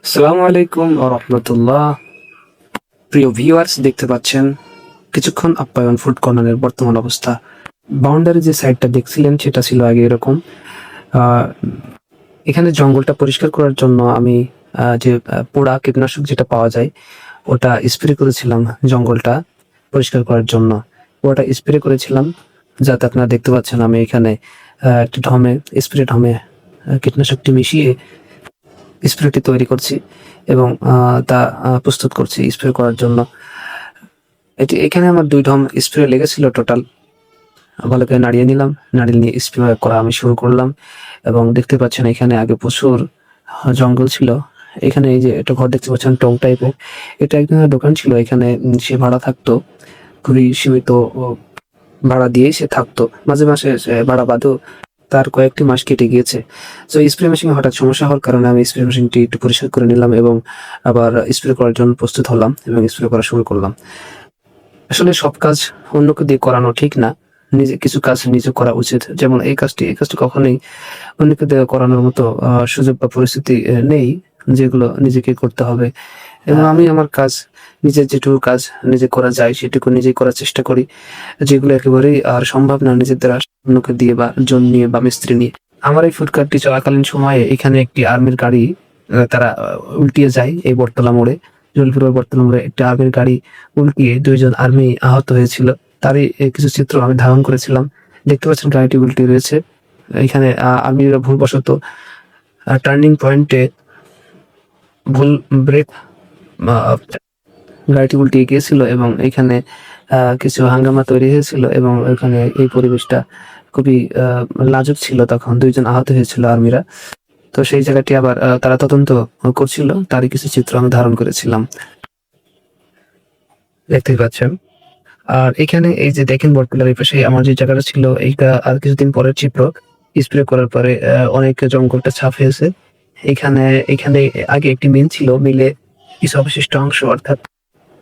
আসসালামু আলাইকুম ওয়া রাহমাতুল্লাহ। প্রিয় ভিউয়ার্স, দেখতে পাচ্ছেন কিছুক্ষণ আপ্যায়ন ফুড কর্নারের বর্তমান অবস্থা। বাউন্ডারি যে সাইডটা দেখছিলেন সেটা ছিল আগে এরকম। আহ, এখানে জঙ্গলটা পরিষ্কার করার জন্য আমি যে পোড়া কীটনাশক যেটা পাওয়া যায় ওটা স্প্রে করেছিলাম জঙ্গলটা পরিষ্কার করার জন্য। ওটা স্প্রে করেছিলাম, যাতে আপনারা দেখতে পাচ্ছেন আমি এখানে একটা ঢমে কীটনাশকটি মিশিয়ে স্প্রেটি তৈরি করছি এবং তা প্রস্তুত করছি স্প্রে করার জন্য। এখানে আমার 2 ঢম স্প্রে লেগেছিল টোটাল। ভালো করে নাড়িয়ে নিলাম, নাড়িয়ে নিয়ে স্প্রে করা আমি শুরু করলাম। এবং দেখতে পাচ্ছেন এখানে আগে প্রচুর জঙ্গল ছিল। এখানে এই যে একটা ঘর দেখতে পাচ্ছেন টং টাইপের, এটা একজনের দোকান ছিল। এখানে সে ভাড়া থাকতো, খুবই সীমিত ভাড়া দিয়েই সে থাকতো। মাঝে মাসে ভাড়া বাদেও তার কয়েকটি মাস কেটে গিয়েছে। তো স্প্রে মেশিনে হঠাৎ সমস্যা হওয়ার কারণে আমি স্প্রে মেশিনটি একটু পরিষ্কার করে নিলাম এবং আবার স্প্রে করার জন্য প্রস্তুত হলাম এবং স্প্রে করা শুরু করলাম। আসলে সব কাজ অন্যকে দিয়ে করানো ঠিক না, নিজে কিছু কাজ নিজে করা উচিত। যেমন এই কাজটি কখনোই অন্যকে দিয়ে করানোর মতো সুযোগ বা পরিস্থিতি নেই, যেগুলো নিজেকে করতে হবে। এবং আমি আমার কাজ, নিজের যেটুকু কাজ নিজে করা যায় সেটুকু নিজেই করার চেষ্টা করি। যেগুলো একেবারেই আর সম্ভব না নিজের দ্বারা অন্যকে দিয়ে বা জন নিয়ে বা মিস্ত্রি নিয়ে। আমার এই ফুড কার্টটি চলাকালীন সময়ে এখানে একটি আর্মির গাড়ি তারা উল্টিয়ে যায় এই বটতলা মোড়ে। জলপুরের বটতলা মোড়ে একটি আর্মির গাড়ি উল্টিয়ে 2 জন আর্মি আহত হয়েছিল। তারই কিছু চিত্র আমি ধারণ করেছিলাম। দেখতে পাচ্ছেন গাড়িটি উল্টে রয়েছে। এখানে আর্মিরা ভুলবশত টার্নিং পয়েন্টে ভুল ব্রেক, গাড়িটি উল্টে গিয়েছিল এবং এখানে কিছু হাঙ্গামা তৈরি হয়েছিল এবং এখানে এই পরিবেশটা খুবই লাজুক ছিল। তখন 2 জন আহত হয়েছিল আর্মিরা। তো সেই জায়গাটি আবার তারা তদন্ত করছিল, তারই কিছু চিত্র আমি ধারণ করেছিলাম, দেখতেই পাচ্ছেন। আর এখানে এই যে দেখেন বটতলার এই পাশে আমার যে জায়গাটা ছিল, এইটা আর কিছুদিন পরের চিত্র। স্প্রে করার পরে অনেক জঙ্গলটা সাফ হয়েছে। এখানে এখানে আগে একটি মিল ছিল, মিলে কিছু অবশিষ্ট অংশ অর্থাৎ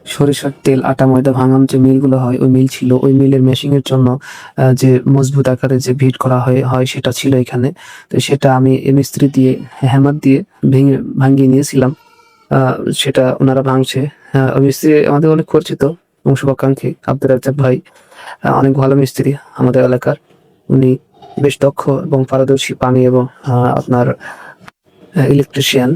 সরিষার তেল, আটা, ময়দা ভাঙানো যে মিলগুলো হয় ওই মিল ছিল। ওই মিলের মেশিং এর জন্য যে মজবুত আকারে যে ভিট করা হয় সেটা ছিল এখানে। তো সেটা আমি মিস্ত্রি দিয়ে হ্যামার দিয়ে ভাঙিয়ে নিয়েছিলাম। সেটা ওনারা ভাঙছে। ওই মিস্ত্রি আমাদের অনেক পরিচিত এবং শুভাকাঙ্ক্ষী আব্দুর রাজ্জাক ভাই, অনেক ভালো মিস্ত্রি আমাদের এলাকার। উনি বেশ দক্ষ এবং পারদর্শী পানি এবং আপনার ইলেকট্রিশিয়ান।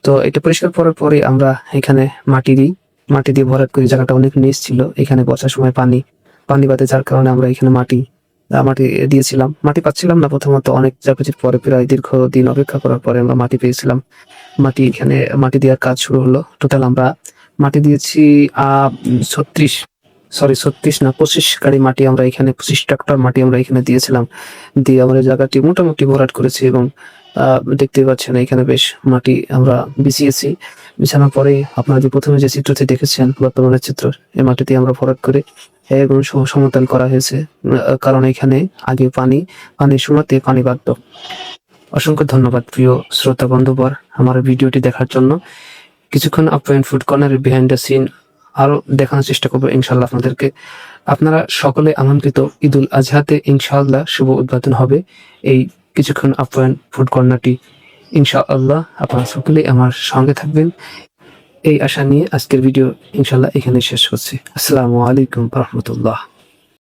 তো এটা পরিষ্কার করার পরে আমরা এখানে মাটি দিয়ে ভরাট করি। জায়গাটা অনেক নিচ ছিল, এখানে বর্ষার সময় পানি বাদে, যার কারণে আমরা এখানে মাটি দিয়েছিলাম। মাটি পাচ্ছিলাম না প্রথমত, অনেক চাপাচির পরে প্রায় দীর্ঘদিন অপেক্ষা করার পরে আমরা মাটি পেয়েছিলাম। এখানে মাটি দেওয়ার কাজ শুরু হলো। টোটাল আমরা মাটি দিয়েছি 36 না 25 গাড়ি মাটি আমরা এখানে, 25 ট্রাক্টর মাটি আমরা এখানে দিয়েছিলাম। দিয়ে আমরা জায়গাটি মোটামুটি ভরাট করেছি এবং দেখতে পাচ্ছেন এখানে বেশ মাটি আমরা বিছিয়েছি। বিছানোর পরে আপনারা যে প্রথমে যে চিত্রটি দেখেছেন বর্তমানের চিত্র, এই মাটিতে আমরা ভরাট করে এবং সমতল করা হয়েছে। কারণ এখানে আগে পানির সময়তে পানি বাড়তো। অসংখ্য ধন্যবাদ প্রিয় শ্রোতা বন্ধুবর আমার ভিডিওটি দেখার জন্য। কিছুক্ষণ আপ্যায়ন ফুড কর্নারের বিহাইন্ড দ্য সিন আরো দেখানোর চেষ্টা করবো ইনশাল্লাহ আপনাদেরকে। আপনারা সকলে আমন্ত্রিত। ঈদুল আজহাতে ইনশাআল্লাহ শুভ উদ্বোধন হবে এই কিছুক্ষণ আপ্যায়ন ফুড কর্নারটি। ইনশাআল্লাহ আপনারা সকলেই আমার সঙ্গে থাকবেন, এই আশা নিয়ে আজকের ভিডিও ইনশাআল্লাহ এখানে শেষ করছি। আসসালামু আলাইকুম ওয়া রাহমাতুল্লাহ।